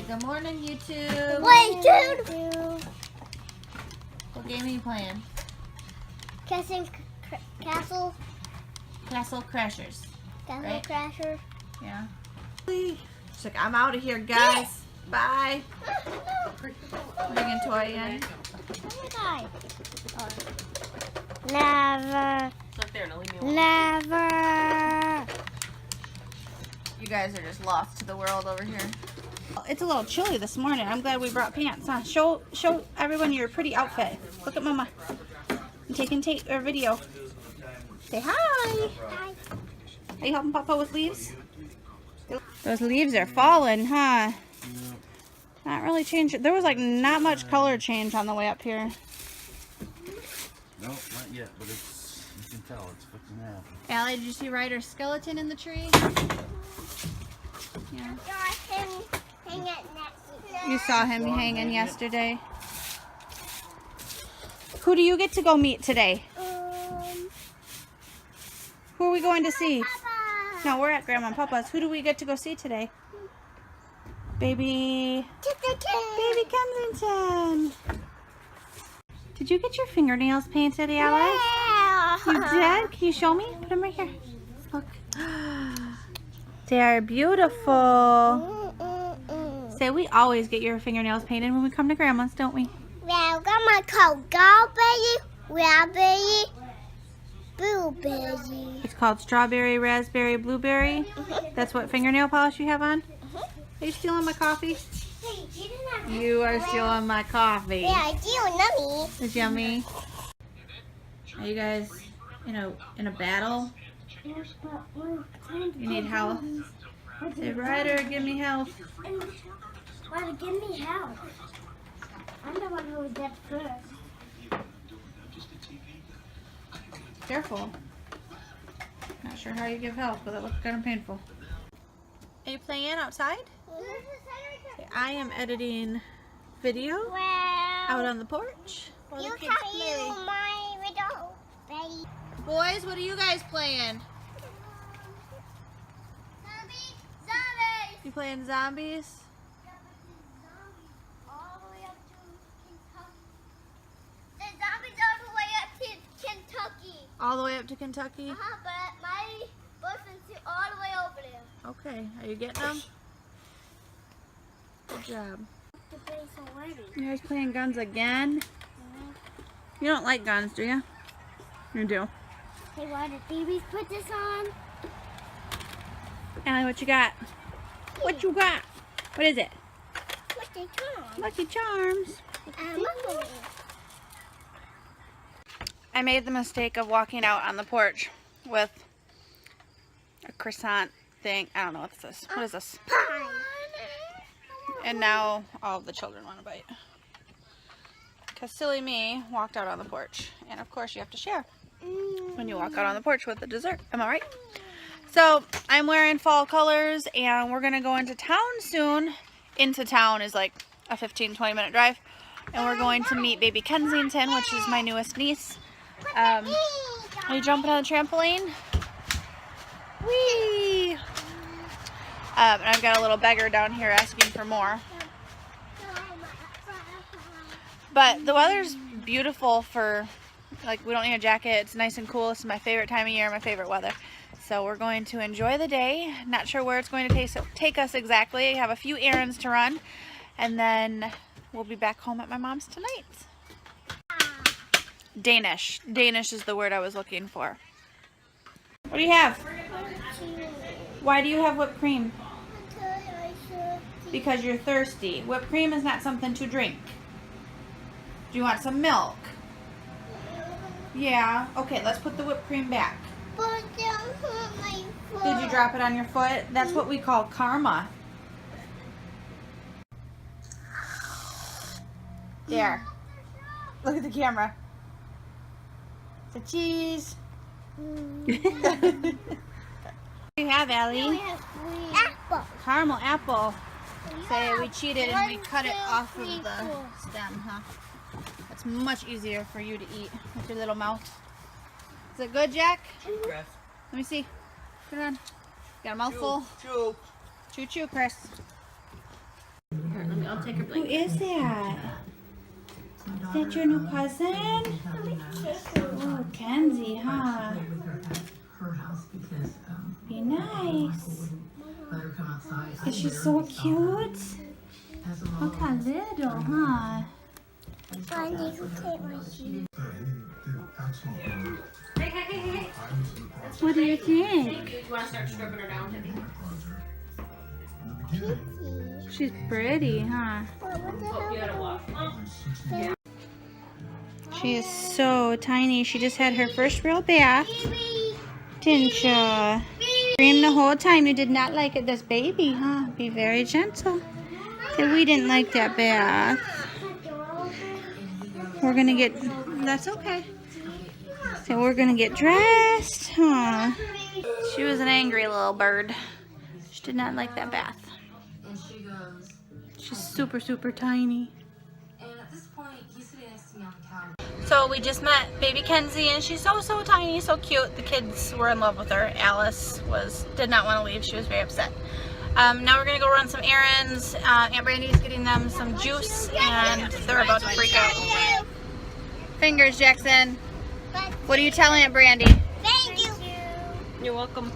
Good morning, YouTube. Wait, dude. What game are you playing? Castle Crashers. Right? Crasher. Yeah. She's like, I'm out of here, guys. Bye. Bringing toy in. Never. Never. You guys are just lost to the world over here. It's a little chilly this morning. I'm glad we brought pants. Huh? Show everyone your pretty outfit. Look at Mama. I'm taking a video. Say hi. Hi. Are you helping Papa with leaves? Those leaves are falling, huh? Not really changed. There was like not much color change on the way up here. No, not yet, but it's, you can tell it's fixing to happen. Allie, did you see Ryder's skeleton in the tree? Yeah. You saw him hanging yesterday. Who do you get to go meet today? Who are we going to see? Papa. No, we're at Grandma and Papa's. Who do we get to go see today? Baby Kensington. Did you get your fingernails painted, Alice? Yeah. You did? Can you show me? Put them right here. Look. They are beautiful. Say, we always get your fingernails painted when we come to Grandma's, don't we? Well, Grandma called strawberry, raspberry, blueberry. It's called strawberry, raspberry, blueberry. That's what fingernail polish you have on? Are you stealing my coffee? Hey, you didn't have You are stealing my coffee. Yeah, I do, nummy. It's yummy. Are you guys in a battle? You need help? Say, Ryder, give me help. Ryder, give me help. I'm the one who was dead first. Careful. Not sure how you give help, but it looks kind of painful. Are you playing outside? Okay, I am editing video out on the porch. You can use my window, baby. Boys, what are you guys playing? Zombies! You playing zombies? All the way up to Kentucky. The zombies all the way up to Kentucky. All the way up to Kentucky? But my boyfriend's all the way over there. Okay, are you getting them? Good job. The place already. You guys playing guns again? You don't like guns, do you? You do. Hey, why did babies put this on? Allie, what you got? What you got? What is it? Lucky Charms. Lucky Charms. I made the mistake of walking out on the porch with a croissant thing. I don't know what this is. What is this? Pie. And now all of the children want to bite. Because silly me walked out on the porch. And of course you have to share when you walk out on the porch with the dessert. Am I right? So I'm wearing fall colors and we're going to go into town soon. Into town is like a 15-20 minute drive. And we're going to meet baby Kensington, which is my newest niece. Are you jumping on the trampoline? Whee! And I've got a little beggar down here asking for more. But the weather's beautiful for, like, we don't need a jacket. It's nice and cool. This is my favorite time of year, my favorite weather. So we're going to enjoy the day. Not sure where it's going to take us exactly. I have a few errands to run. And then we'll be back home at my mom's tonight. Danish. Danish is the word I was looking for. What do you have? Why do you have whipped cream? Because you're thirsty. Whipped cream is not something to drink. Do you want some milk? Yeah. Okay, let's put the whipped cream back. But don't hurt my foot. Did you drop it on your foot? That's what we call karma. There. Look at the camera. It's a cheese. What do you have, Allie? Apple. Caramel apple. Say we cheated and we cut it off of the stem, huh? That's much easier for you to eat with your little mouth. Is it good, Jack? Let me see. Put it on. Got a mouthful? Chew. Choo choo, Chris. All I'll take her Who blanket. is that? Is that your new cousin? Oh, Kenzie, huh? Be nice. Is she so cute? Look how little, huh? I need to take my shoes. Hey. What do you think? Do you want to start stripping her down, Tiffany? She's pretty, huh? Oh, you gotta wash. She is so tiny. She just had her first real bath. Didn't you? Screamed the whole time. You did not like it. This baby, huh? Be very gentle. Said we didn't like that bath. We're gonna get, that's okay. So we're gonna get dressed, huh? She was an angry little bird. She did not like that bath. She's super, super tiny. So we just met baby Kenzie, and she's so tiny, so cute. The kids were in love with her. Alice did not want to leave. She was very upset. Now we're gonna go run some errands. Aunt Brandy's getting them some juice, and they're about to freak out. Fingers, Jackson. What do you tell Aunt Brandy? Thank you. You're welcome.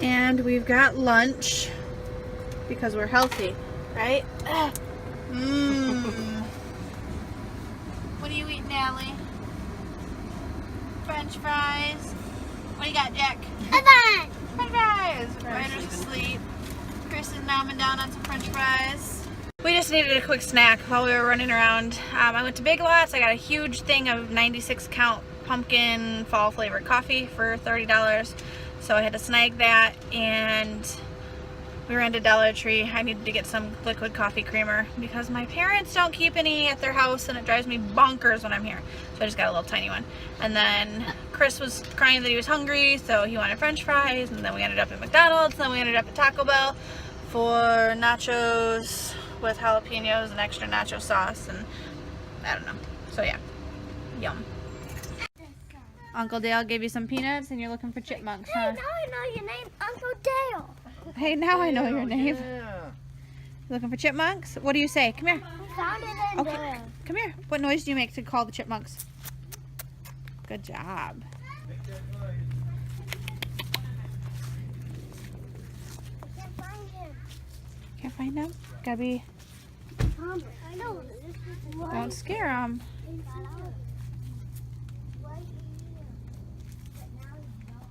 And we've got lunch because we're healthy, right? What are you eating, Allie? French fries. What do you got, Jack? Bye-bye. French fries. Ryder's asleep. Chris is nomming down on some French fries. We just needed a quick snack while we were running around. I went to Big Lots. I got a huge thing of 96 count pumpkin fall flavored coffee for $30. So I had to snag that, and we ran to Dollar Tree. I needed to get some liquid coffee creamer because my parents don't keep any at their house, and it drives me bonkers when I'm here. So I just got a little tiny one. And then Chris was crying that he was hungry, so he wanted French fries, and then we ended up at McDonald's, and then we ended up at Taco Bell for nachos with jalapenos and extra nacho sauce, and I don't know. So yeah, yum. Uncle Dale gave you some peanuts, and you're looking for chipmunks, huh? Now I know your name, Uncle Dale. Hey, now I know your name. Looking for chipmunks? What do you say? Come here. We found it in Okay, there. come here. What noise do you make to call the chipmunks? Good job. Can't find him. Can't find them? Gotta be, I know. This is what don't scare them. he got out. Right here. But now he's gone.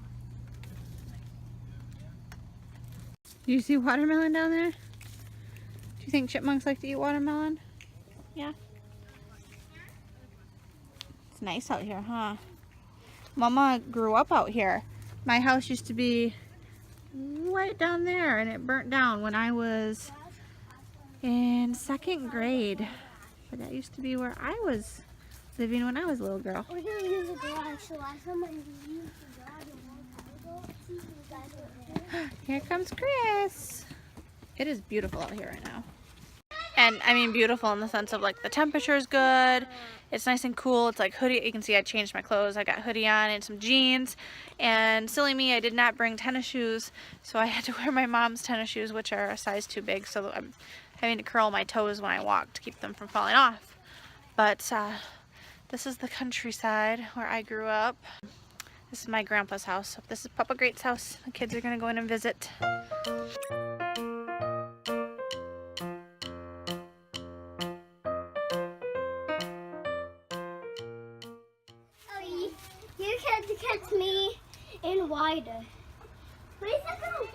Do you see watermelon down there? Do you think chipmunks like to eat watermelon? Yeah. It's nice out here, huh? Mama grew up out here. My house used to be right down there, and it burnt down when I was in 2nd grade. But that used to be where I was living when I was a little girl. We're going to use a garage. So last time I used the garage a long time ago, see you guys over there. Here comes Chris. It is beautiful out here right now. And I mean beautiful in the sense of like the temperature is good. It's nice and cool. It's like hoodie. You can see I changed my clothes. I got hoodie on and some jeans. And silly me, I did not bring tennis shoes. So I had to wear my mom's tennis shoes, which are a size too big. So I'm having to curl my toes when I walk to keep them from falling off. But this is the countryside where I grew up. This is my grandpa's house. This is Papa Great's house. The kids are gonna go in and visit. Oh, you can't catch me in wider. Where's the go?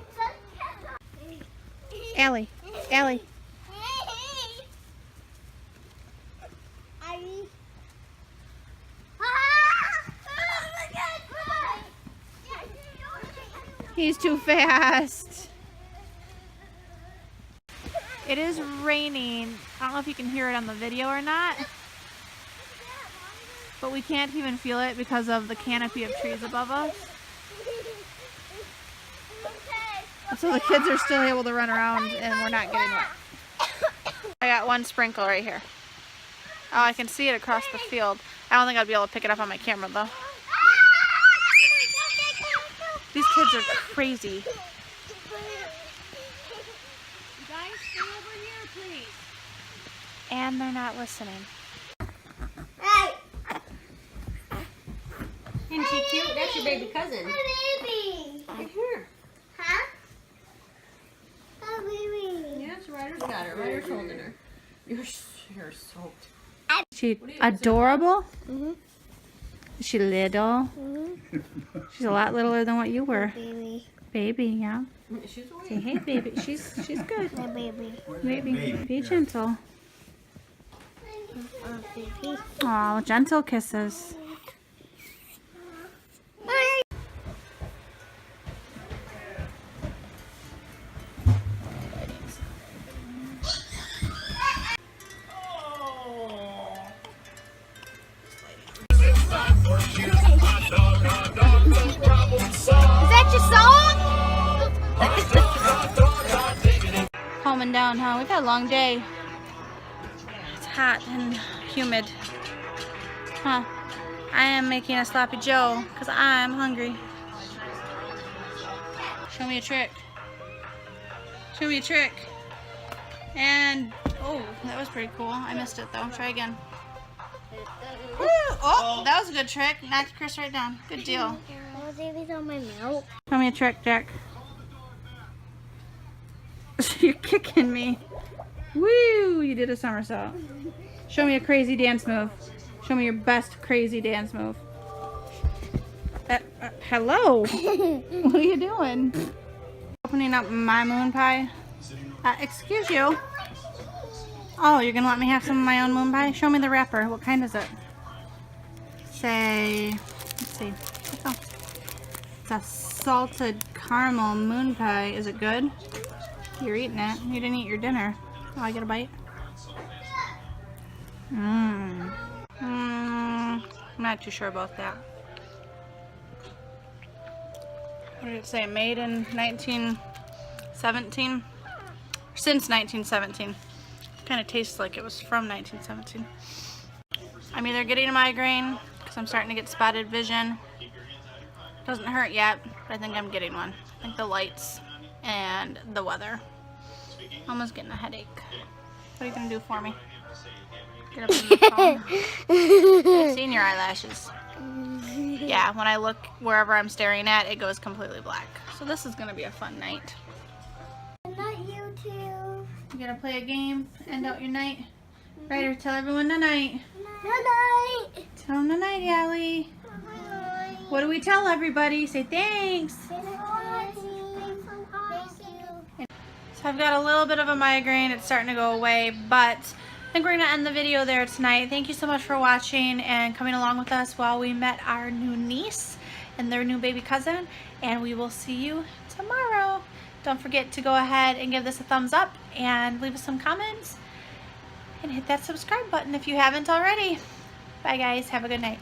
Allie, Allie. He's too fast. It is raining. I don't know if you can hear it on the video or not, but we can't even feel it because of the canopy of trees above us. And so the kids are still able to run around and we're not getting wet. I got one sprinkle right here. Oh, I can see it across the field. I don't think I'd be able to pick it up on my camera though. These kids are crazy. You guys, stay over here. And they're not listening. Hey! Isn't she cute? That's your baby cousin. A baby! Right here. Huh? A baby! Yeah, it's Ryder's got her. Ryder's holding her. You're soaked. Is she adorable? Mm-hmm. Is she little? Mm-hmm. She's a lot littler than what you were. Baby. Baby, yeah. She's awake. Say, hey, baby. She's good. My baby. Baby, be gentle. Oh, baby. Aw, gentle kisses. Is that your song? Calming down, huh? We've had a long day. It's hot and humid. Huh? I am making a sloppy joe because I'm hungry. Show me a trick. Show me a trick. And, oh, that was pretty cool. I missed it though. Try again. Woo! Oh, that was a good trick. Knocked Chris right down. Good deal. Oh, baby's on my mouth. Show me a trick, Jack. You're kicking me. Woo! You did a somersault. Show me a crazy dance move. Show me your best crazy dance move. Hello? What are you doing? Opening up my moon pie. Excuse you. Oh, you're gonna let me have some of my own moon pie? Show me the wrapper. What kind is it? Say, let's see. Oh, it's a salted caramel moon pie. Is it good? You're eating it. You didn't eat your dinner. Oh, I get a bite. I'm not too sure about that. What did it say? Made in 1917? Since 1917. Kind of tastes like it was from 1917. I'm either getting a migraine because I'm starting to get spotted vision. Doesn't hurt yet, but I think I'm getting one. I think the lights and the weather. Almost getting a headache. What are you gonna do for me? Get up in the phone. I've seen your eyelashes. Yeah, when I look wherever I'm staring at, it goes completely black. So this is gonna be a fun night. Not you too. You gonna play a game, end out your night? Ryder, tell everyone night. Night. Tell them night, Allie. What do we tell everybody? Say thanks. So I've got a little bit of a migraine. It's starting to go away, but I think we're going to end the video there tonight. Thank you so much for watching and coming along with us while we met our new niece and their new baby cousin, and we will see you tomorrow. Don't forget to go ahead and give this a thumbs up and leave us some comments and hit that subscribe button if you haven't already. Bye guys, have a good night.